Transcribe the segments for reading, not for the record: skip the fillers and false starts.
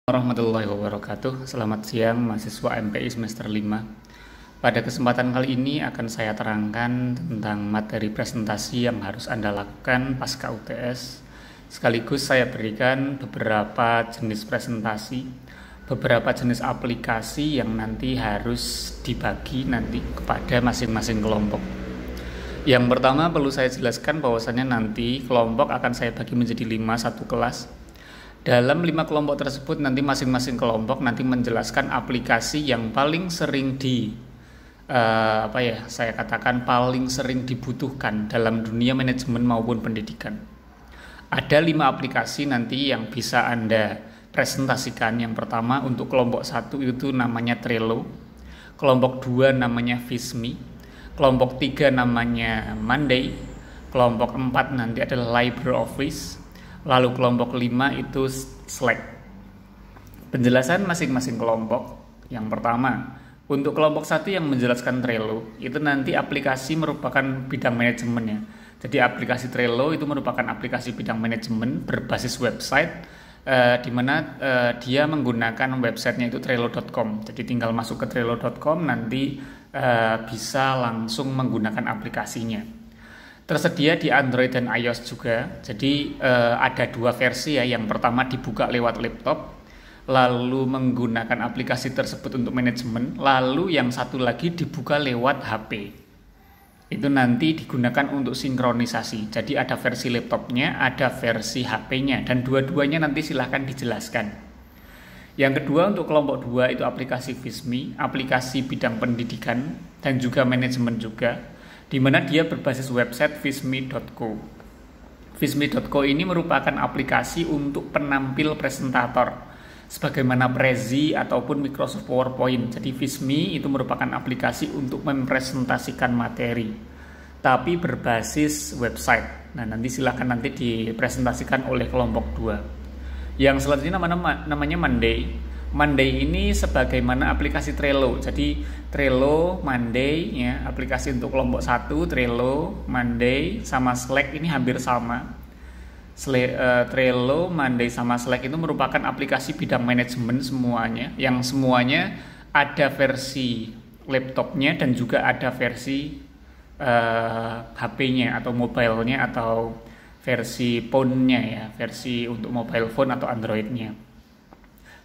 Warahmatullahi wabarakatuh. Selamat siang mahasiswa MPI semester 5. Pada kesempatan kali ini akan saya terangkan tentang materi presentasi yang harus Anda lakukan pasca UTS. Sekaligus saya berikan beberapa jenis presentasi, beberapa jenis aplikasi yang nanti harus dibagi nanti kepada masing-masing kelompok. Yang pertama perlu saya jelaskan bahwasannya nanti kelompok akan saya bagi menjadi 5 satu kelas. Dalam 5 kelompok tersebut nanti masing-masing kelompok nanti menjelaskan aplikasi yang paling sering saya katakan paling sering dibutuhkan dalam dunia manajemen maupun pendidikan. Ada 5 aplikasi nanti yang bisa Anda presentasikan. Yang pertama untuk kelompok 1 itu namanya Trello, kelompok 2 namanya Visme, kelompok 3 namanya Monday, kelompok 4 nanti adalah LibreOffice, lalu kelompok 5 itu Slack. Penjelasan masing-masing kelompok. Yang pertama, untuk kelompok 1 yang menjelaskan Trello, itu nanti aplikasi merupakan bidang manajemennya. Jadi aplikasi Trello itu merupakan aplikasi bidang manajemen berbasis website, di mana dia menggunakan websitenya itu trello.com. Jadi tinggal masuk ke trello.com nanti bisa langsung menggunakan aplikasinya. Tersedia di Android dan iOS juga. Jadi ada 2 versi ya. Yang pertama dibuka lewat laptop, lalu menggunakan aplikasi tersebut untuk manajemen. Lalu yang satu lagi dibuka lewat HP. Itu nanti digunakan untuk sinkronisasi. Jadi ada versi laptopnya, ada versi HP-nya, dan dua-duanya nanti silahkan dijelaskan. Yang kedua untuk kelompok 2 itu aplikasi Visme, aplikasi bidang pendidikan dan juga manajemen juga, di mana dia berbasis website visme.co. Visme.co ini merupakan aplikasi untuk penampil presentator, sebagaimana Prezi ataupun Microsoft PowerPoint. Jadi Visme itu merupakan aplikasi untuk mempresentasikan materi, tapi berbasis website. Nah, nanti silakan nanti dipresentasikan oleh kelompok 2. Yang selanjutnya namanya Monday. Monday ini sebagaimana aplikasi Trello. Jadi Trello, Monday ya, aplikasi untuk kelompok 1 Trello, Monday sama Slack ini hampir sama. Trello, Monday sama Slack itu merupakan aplikasi bidang manajemen semuanya, yang semuanya ada versi laptopnya dan juga ada versi HP-nya atau mobile-nya atau versi phone-nya ya, versi untuk mobile phone atau Android-nya.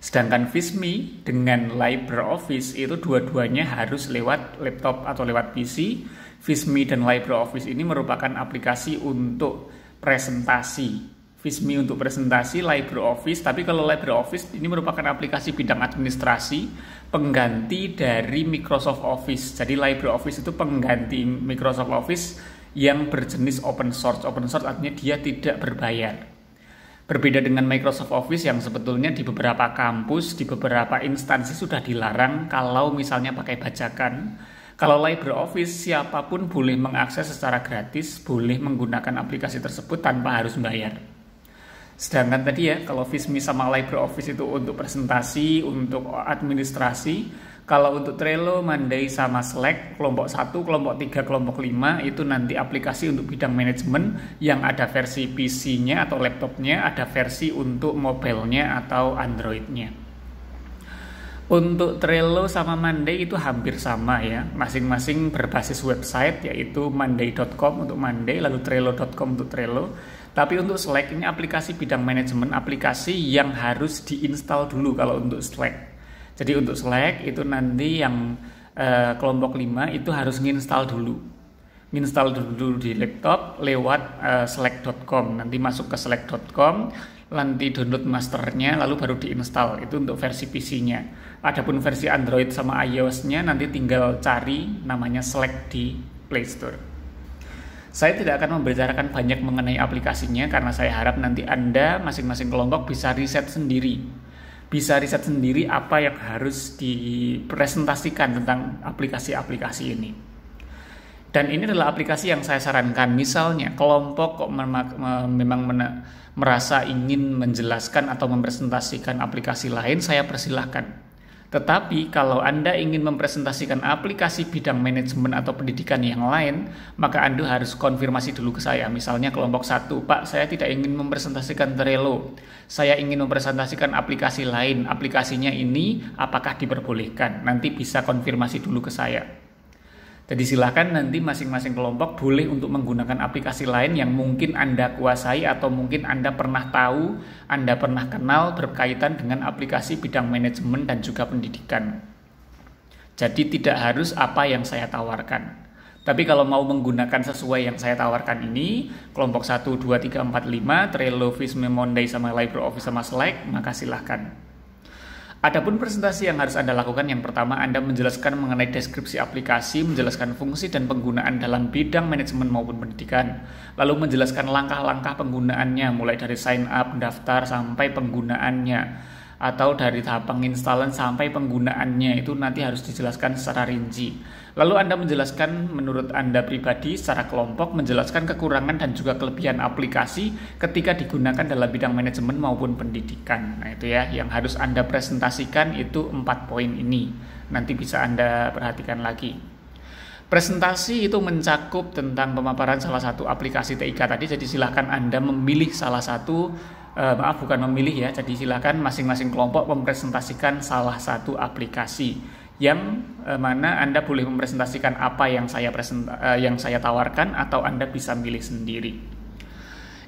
Sedangkan Visme dengan LibreOffice itu dua-duanya harus lewat laptop atau lewat PC. Visme dan LibreOffice ini merupakan aplikasi untuk presentasi. Visme untuk presentasi, LibreOffice. Tapi kalau LibreOffice ini merupakan aplikasi bidang administrasi, pengganti dari Microsoft Office. Jadi LibreOffice itu pengganti Microsoft Office yang berjenis open source. Open source artinya dia tidak berbayar. Berbeda dengan Microsoft Office yang sebetulnya di beberapa kampus, di beberapa instansi sudah dilarang kalau misalnya pakai bajakan. Kalau LibreOffice, siapapun boleh mengakses secara gratis, boleh menggunakan aplikasi tersebut tanpa harus bayar. Sedangkan tadi ya, kalau Visme sama LibreOffice itu untuk presentasi, untuk administrasi. Kalau untuk Trello, Monday sama Slack, kelompok 1, kelompok 3, kelompok 5 itu nanti aplikasi untuk bidang manajemen yang ada versi PC-nya atau laptopnya, ada versi untuk mobile-nya atau Android-nya. Untuk Trello sama Monday itu hampir sama ya, masing-masing berbasis website yaitu monday.com untuk Monday, lalu trello.com untuk Trello. Tapi untuk Slack ini aplikasi bidang manajemen, aplikasi yang harus diinstal dulu kalau untuk Slack. Jadi untuk Slack itu nanti yang kelompok 5 itu harus nginstal dulu. Nginstal dulu di laptop lewat slack.com. Nanti masuk ke slack.com, nanti download masternya lalu baru diinstal. Itu untuk versi PC-nya. Adapun versi Android sama iOS-nya nanti tinggal cari namanya Slack di Play Store. Saya tidak akan membicarakan banyak mengenai aplikasinya karena saya harap nanti Anda masing-masing kelompok bisa riset sendiri. Bisa riset sendiri apa yang harus dipresentasikan tentang aplikasi-aplikasi ini. Dan ini adalah aplikasi yang saya sarankan. Misalnya kelompok kok memang merasa ingin menjelaskan atau mempresentasikan aplikasi lain, saya persilahkan. Tetapi kalau Anda ingin mempresentasikan aplikasi bidang manajemen atau pendidikan yang lain, maka Anda harus konfirmasi dulu ke saya. Misalnya kelompok 1, Pak, saya tidak ingin mempresentasikan Trello. Saya ingin mempresentasikan aplikasi lain. Aplikasinya ini apakah diperbolehkan? Nanti bisa konfirmasi dulu ke saya. Jadi silakan nanti masing-masing kelompok boleh untuk menggunakan aplikasi lain yang mungkin Anda kuasai atau mungkin Anda pernah tahu, Anda pernah kenal berkaitan dengan aplikasi bidang manajemen dan juga pendidikan. Jadi tidak harus apa yang saya tawarkan. Tapi kalau mau menggunakan sesuai yang saya tawarkan ini, kelompok 1, 2, 3, 4, 5, Trello, Visme, Monday, sama LibreOffice, sama Slack, maka silahkan. Adapun presentasi yang harus Anda lakukan, yang pertama Anda menjelaskan mengenai deskripsi aplikasi, menjelaskan fungsi dan penggunaan dalam bidang manajemen maupun pendidikan. Lalu menjelaskan langkah-langkah penggunaannya, mulai dari sign up, daftar, sampai penggunaannya. Atau dari tahap penginstalan sampai penggunaannya, itu nanti harus dijelaskan secara rinci. Lalu Anda menjelaskan menurut Anda pribadi secara kelompok, menjelaskan kekurangan dan juga kelebihan aplikasi ketika digunakan dalam bidang manajemen maupun pendidikan. Nah itu ya, yang harus Anda presentasikan itu 4 poin ini. Nanti bisa Anda perhatikan lagi. Presentasi itu mencakup tentang pemaparan salah satu aplikasi TIK tadi, jadi silahkan Anda memilih salah satu, bukan memilih ya, jadi silahkan masing-masing kelompok mempresentasikan salah satu aplikasi yang mana Anda boleh mempresentasikan apa yang saya tawarkan atau Anda bisa milih sendiri.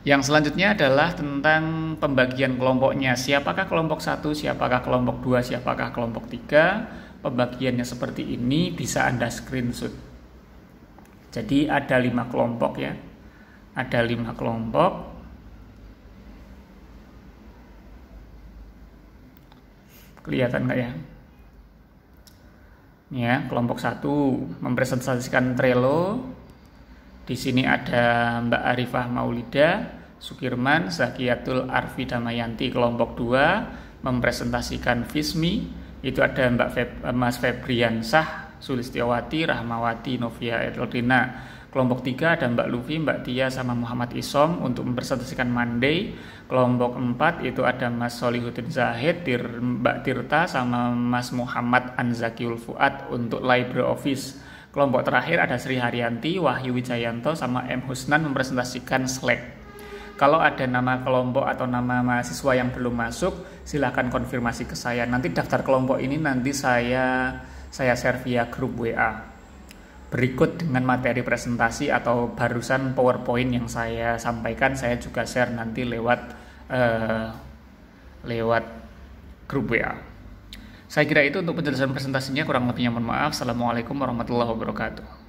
Yang selanjutnya adalah tentang pembagian kelompoknya. Siapakah kelompok 1, siapakah kelompok 2, siapakah kelompok 3. Pembagiannya seperti ini, bisa Anda screenshot. Jadi ada 5 kelompok ya. Ada 5 kelompok. Kelihatan nggak ya? Ya, kelompok 1 mempresentasikan Trello. Di sini ada Mbak Arifah Maulida, Sukirman, Zakiatul Arfi Damayanti. Kelompok 2 mempresentasikan Vismi, itu ada Mas Febriansah, Sulistiawati, Rahmawati, Novia Eldina. Kelompok 3 ada Mbak Lufi, Mbak Tia, sama Muhammad Isom untuk mempresentasikan Monday. Kelompok 4 itu ada Mas Solihuddin Zahid, Mbak Tirta, sama Mas Muhammad Anzakiul Fuad untuk LibreOffice. Kelompok terakhir ada Sri Haryanti, Wahyu Wijayanto, sama M. Husnan mempresentasikan Slack. Kalau ada nama kelompok atau nama mahasiswa yang belum masuk, silakan konfirmasi ke saya. Nanti daftar kelompok ini nanti saya share via grup WA. Berikut dengan materi presentasi atau barusan PowerPoint yang saya sampaikan, saya juga share nanti lewat grup WA. Saya kira itu untuk penjelasan presentasinya, kurang lebihnya mohon maaf. Assalamualaikum warahmatullahi wabarakatuh.